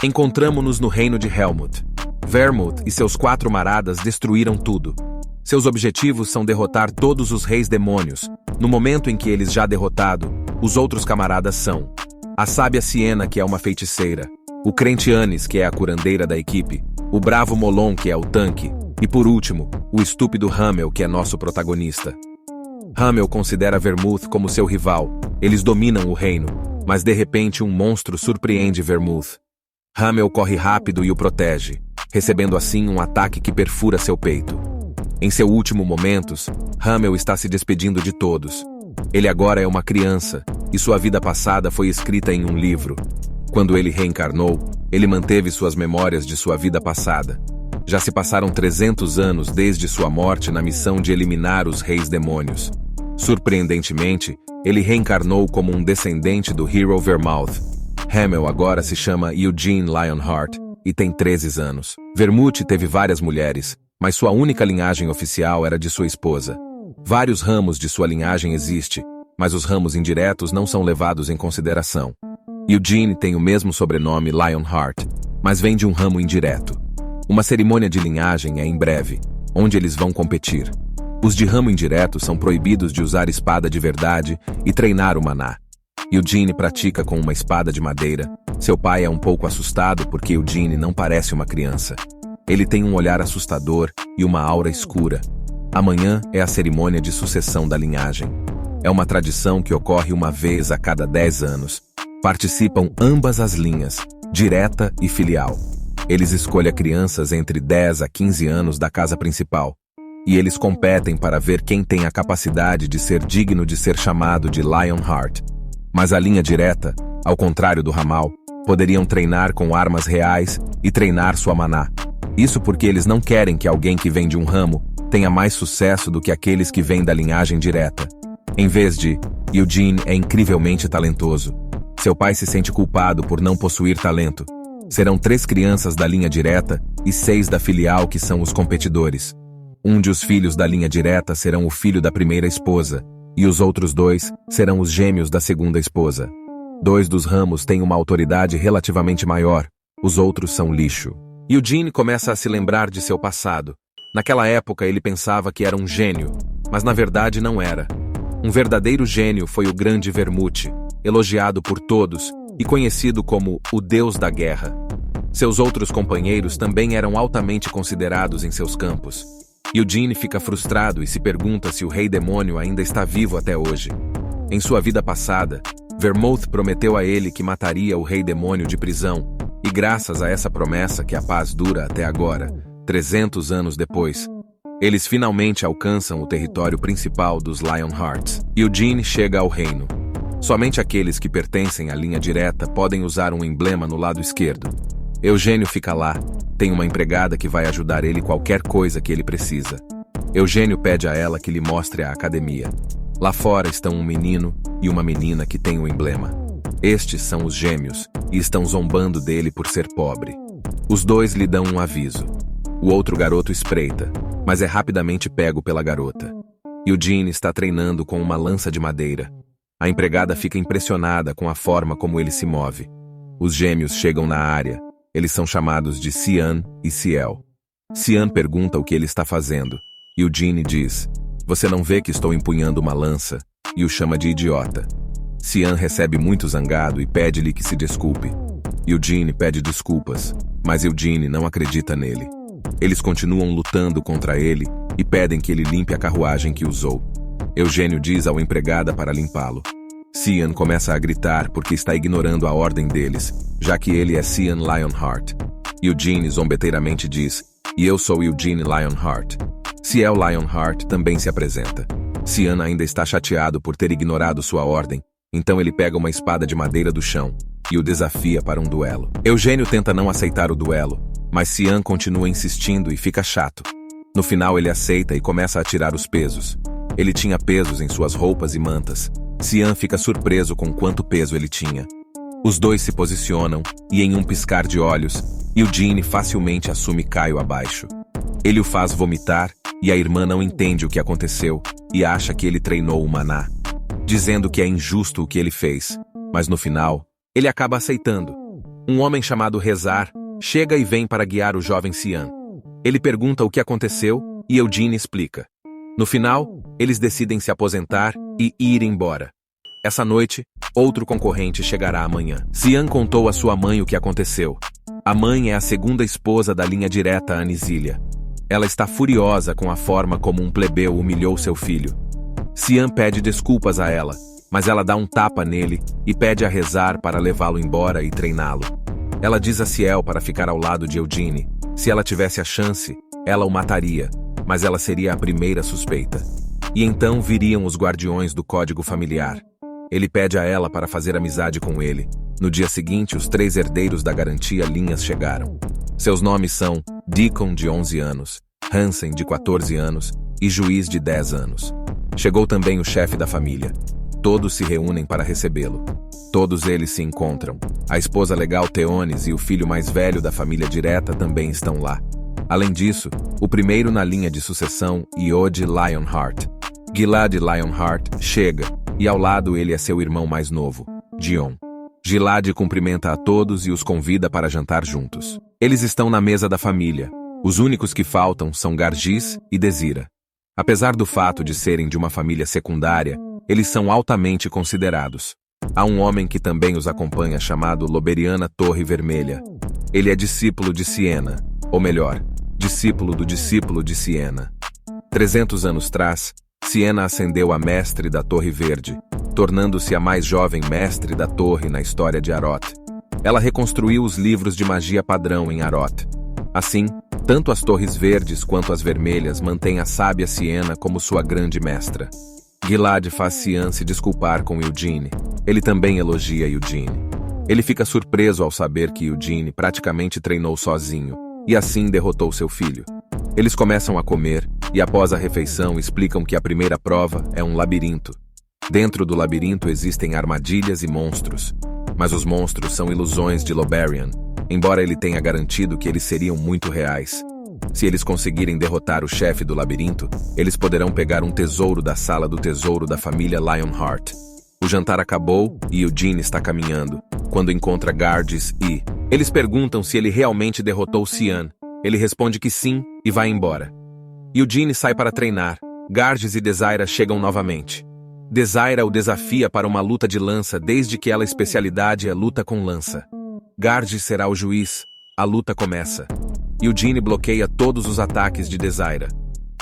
Encontramo-nos no reino de Helmut. Vermouth e seus 4 maradas destruíram tudo. Seus objetivos são derrotar todos os reis demônios. No momento em que eles já derrotado, os outros camaradas são a sábia Sienna, que é uma feiticeira, o crente Anis, que é a curandeira da equipe, o bravo Molon, que é o tanque, e por último, o estúpido Hamel, que é nosso protagonista. Hamel considera Vermouth como seu rival. Eles dominam o reino, mas de repente um monstro surpreende Vermouth. Hamel corre rápido e o protege, recebendo assim um ataque que perfura seu peito. Em seu último momentos, Hamel está se despedindo de todos. Ele agora é uma criança, e sua vida passada foi escrita em um livro. Quando ele reencarnou, ele manteve suas memórias de sua vida passada. Já se passaram 300 anos desde sua morte na missão de eliminar os reis demônios. Surpreendentemente, ele reencarnou como um descendente do Hero Vermouth. Hamel agora se chama Eugene Lionheart e tem 13 anos. Vermouth teve várias mulheres, mas sua única linhagem oficial era de sua esposa. Vários ramos de sua linhagem existem, mas os ramos indiretos não são levados em consideração. Eugene tem o mesmo sobrenome Lionheart, mas vem de um ramo indireto. Uma cerimônia de linhagem é em breve, onde eles vão competir. Os de ramo indireto são proibidos de usar espada de verdade e treinar o maná. Eugene pratica com uma espada de madeira. Seu pai é um pouco assustado porque Eugene não parece uma criança. Ele tem um olhar assustador e uma aura escura. Amanhã é a cerimônia de sucessão da linhagem. É uma tradição que ocorre uma vez a cada 10 anos. Participam ambas as linhas, direta e filial. Eles escolhem crianças entre 10 a 15 anos da casa principal. E eles competem para ver quem tem a capacidade de ser digno de ser chamado de Lionheart. Mas a linha direta, ao contrário do ramal, poderiam treinar com armas reais e treinar sua maná. Isso porque eles não querem que alguém que vem de um ramo tenha mais sucesso do que aqueles que vêm da linhagem direta. Em vez de, Eugene é incrivelmente talentoso. Seu pai se sente culpado por não possuir talento. Serão 3 crianças da linha direta e 6 da filial que são os competidores. Um dos filhos da linha direta serão o filho da primeira esposa, e os outros 2 serão os gêmeos da segunda esposa. 2 dos ramos têm uma autoridade relativamente maior, os outros são lixo. Eugene começa a se lembrar de seu passado. Naquela época ele pensava que era um gênio, mas na verdade não era. Um verdadeiro gênio foi o grande Vermouth, elogiado por todos e conhecido como o Deus da Guerra. Seus outros companheiros também eram altamente considerados em seus campos. Eugene fica frustrado e se pergunta se o Rei Demônio ainda está vivo até hoje. Em sua vida passada, Vermouth prometeu a ele que mataria o Rei Demônio de prisão, e graças a essa promessa que a paz dura até agora, 300 anos depois, eles finalmente alcançam o território principal dos Lionhearts. Eugene chega ao reino. Somente aqueles que pertencem à linha direta podem usar um emblema no lado esquerdo. Eugênio fica lá, tem uma empregada que vai ajudar ele qualquer coisa que ele precisa. Eugênio pede a ela que lhe mostre a academia. Lá fora estão um menino e uma menina que têm o emblema. Estes são os gêmeos e estão zombando dele por ser pobre. Os 2 lhe dão um aviso. O outro garoto espreita, mas é rapidamente pego pela garota. Eugene está treinando com uma lança de madeira. A empregada fica impressionada com a forma como ele se move. Os gêmeos chegam na área. Eles são chamados de Cian e Ciel. Cian pergunta o que ele está fazendo. Eugene diz, "Você não vê que estou empunhando uma lança?" E o chama de idiota. Cian recebe muito zangado e pede-lhe que se desculpe. Eugene pede desculpas, mas Eugene não acredita nele. Eles continuam lutando contra ele e pedem que ele limpe a carruagem que usou. Eugênio diz ao empregada para limpá-lo. Cian começa a gritar porque está ignorando a ordem deles, já que ele é Cian Lionheart. Eugene zombeteiramente diz, "E eu sou Eugene Lionheart." Ciel Lionheart também se apresenta. Cian ainda está chateado por ter ignorado sua ordem, então ele pega uma espada de madeira do chão e o desafia para um duelo. Eugênio tenta não aceitar o duelo, mas Cian continua insistindo e fica chato. No final ele aceita e começa a tirar os pesos. Ele tinha pesos em suas roupas e mantas. Cian fica surpreso com quanto peso ele tinha. Os 2 se posicionam e em um piscar de olhos, Eugene facilmente assume Caio abaixo. Ele o faz vomitar e a irmã não entende o que aconteceu e acha que ele treinou o maná, dizendo que é injusto o que ele fez, mas no final, ele acaba aceitando. Um homem chamado Rezar chega e vem para guiar o jovem Cian. Ele pergunta o que aconteceu e Eugene explica. No final, eles decidem se aposentar e ir embora. Essa noite, outro concorrente chegará amanhã. Cian contou à sua mãe o que aconteceu. A mãe é a segunda esposa da linha direta Anisília. Ela está furiosa com a forma como um plebeu humilhou seu filho. Cian pede desculpas a ela, mas ela dá um tapa nele e pede a Rezar para levá-lo embora e treiná-lo. Ela diz a Ciel para ficar ao lado de Eugene. Se ela tivesse a chance, ela o mataria, mas ela seria a primeira suspeita. E então viriam os guardiões do código familiar. Ele pede a ela para fazer amizade com ele. No dia seguinte, os 3 herdeiros da garantia Linhas chegaram. Seus nomes são Deacon, de 11 anos, Hansen, de 14 anos, e Juiz, de 10 anos. Chegou também o chefe da família. Todos se reúnem para recebê-lo. Todos eles se encontram. A esposa legal Theonis e o filho mais velho da família direta também estão lá. Além disso, o primeiro na linha de sucessão, Iode Lionheart. Gilad Lionheart chega, e ao lado ele é seu irmão mais novo, Dion. Gilad cumprimenta a todos e os convida para jantar juntos. Eles estão na mesa da família. Os únicos que faltam são Gargis e Desira. Apesar do fato de serem de uma família secundária, eles são altamente considerados. Há um homem que também os acompanha chamado Loberiana Torre Vermelha. Ele é discípulo de Siena, ou melhor, discípulo do discípulo de Siena. 300 anos atrás, Siena ascendeu a mestre da Torre Verde, tornando-se a mais jovem mestre da torre na história de Arot. Ela reconstruiu os livros de magia padrão em Arot. Assim, tanto as Torres Verdes quanto as Vermelhas mantêm a sábia Siena como sua grande mestra. Gilad faz Cian se desculpar com Eugene. Ele também elogia Eugene. Ele fica surpreso ao saber que Eugene praticamente treinou sozinho, e assim derrotou seu filho. Eles começam a comer, e após a refeição explicam que a primeira prova é um labirinto. Dentro do labirinto existem armadilhas e monstros, mas os monstros são ilusões de Loberian, embora ele tenha garantido que eles seriam muito reais. Se eles conseguirem derrotar o chefe do labirinto, eles poderão pegar um tesouro da sala do tesouro da família Lionheart. O jantar acabou e Eugene está caminhando, quando encontra Gargis e... Eles perguntam se ele realmente derrotou Cian. Ele responde que sim e vai embora. Eugene sai para treinar. Gargis e Desira chegam novamente. Desira o desafia para uma luta de lança desde que ela especialidade é luta com lança. Gargis será o juiz. A luta começa. Eugene bloqueia todos os ataques de Desira.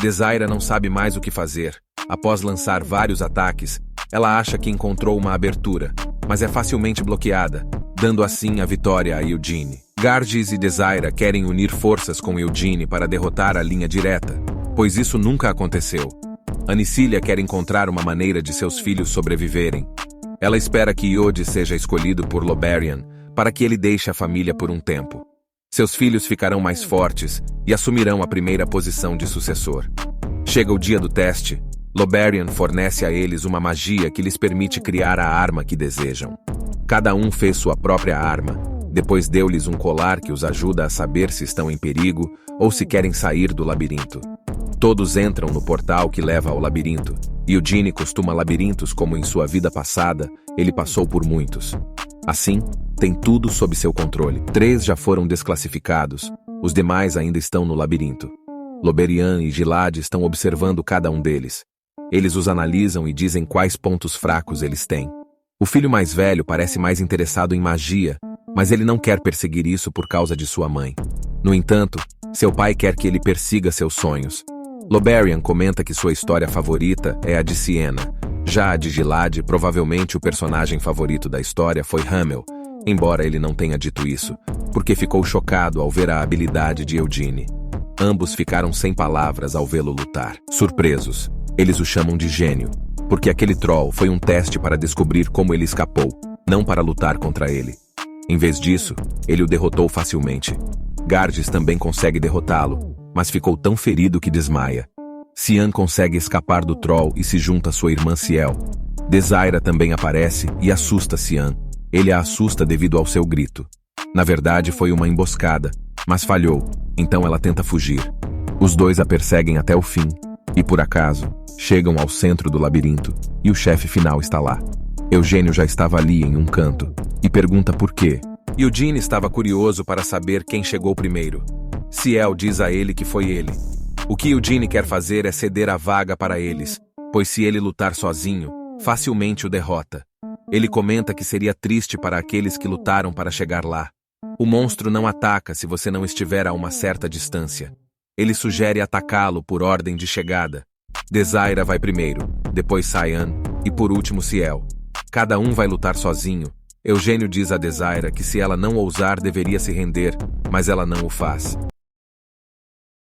Desira não sabe mais o que fazer. Após lançar vários ataques, ela acha que encontrou uma abertura, mas é facilmente bloqueada, dando assim a vitória a Eugene. Gargis e Desira querem unir forças com Eugene para derrotar a linha direta, pois isso nunca aconteceu. Anisília quer encontrar uma maneira de seus filhos sobreviverem. Ela espera que Iode seja escolhido por Loberian para que ele deixe a família por um tempo. Seus filhos ficarão mais fortes e assumirão a primeira posição de sucessor. Chega o dia do teste. Loberian fornece a eles uma magia que lhes permite criar a arma que desejam. Cada um fez sua própria arma. Depois deu-lhes um colar que os ajuda a saber se estão em perigo ou se querem sair do labirinto. Todos entram no portal que leva ao labirinto. Eugene costuma labirintos como em sua vida passada, ele passou por muitos. Assim, tem tudo sob seu controle. 3 já foram desclassificados, os demais ainda estão no labirinto. Loberian e Gilad estão observando cada um deles. Eles os analisam e dizem quais pontos fracos eles têm. O filho mais velho parece mais interessado em magia, mas ele não quer perseguir isso por causa de sua mãe. No entanto, seu pai quer que ele persiga seus sonhos. Loberian comenta que sua história favorita é a de Siena. Já a de Gilad, provavelmente o personagem favorito da história foi Hamel, embora ele não tenha dito isso, porque ficou chocado ao ver a habilidade de Eugene. Ambos ficaram sem palavras ao vê-lo lutar. Surpresos, eles o chamam de gênio, porque aquele troll foi um teste para descobrir como ele escapou, não para lutar contra ele. Em vez disso, ele o derrotou facilmente. Gargis também consegue derrotá-lo, mas ficou tão ferido que desmaia. Cian consegue escapar do troll e se junta à sua irmã Ciel. Desira também aparece e assusta Cian. Ele a assusta devido ao seu grito. Na verdade, foi uma emboscada, mas falhou, então ela tenta fugir. Os dois a perseguem até o fim, e por acaso, chegam ao centro do labirinto, e o chefe final está lá. Eugênio já estava ali em um canto, e pergunta por quê. Eugene estava curioso para saber quem chegou primeiro. Ciel diz a ele que foi ele. O que Eugene quer fazer é ceder a vaga para eles, pois se ele lutar sozinho, facilmente o derrota. Ele comenta que seria triste para aqueles que lutaram para chegar lá. O monstro não ataca se você não estiver a uma certa distância. Ele sugere atacá-lo por ordem de chegada. Desire vai primeiro, depois Cyan e por último Ciel. Cada um vai lutar sozinho. Eugênio diz a Desire que se ela não ousar deveria se render, mas ela não o faz.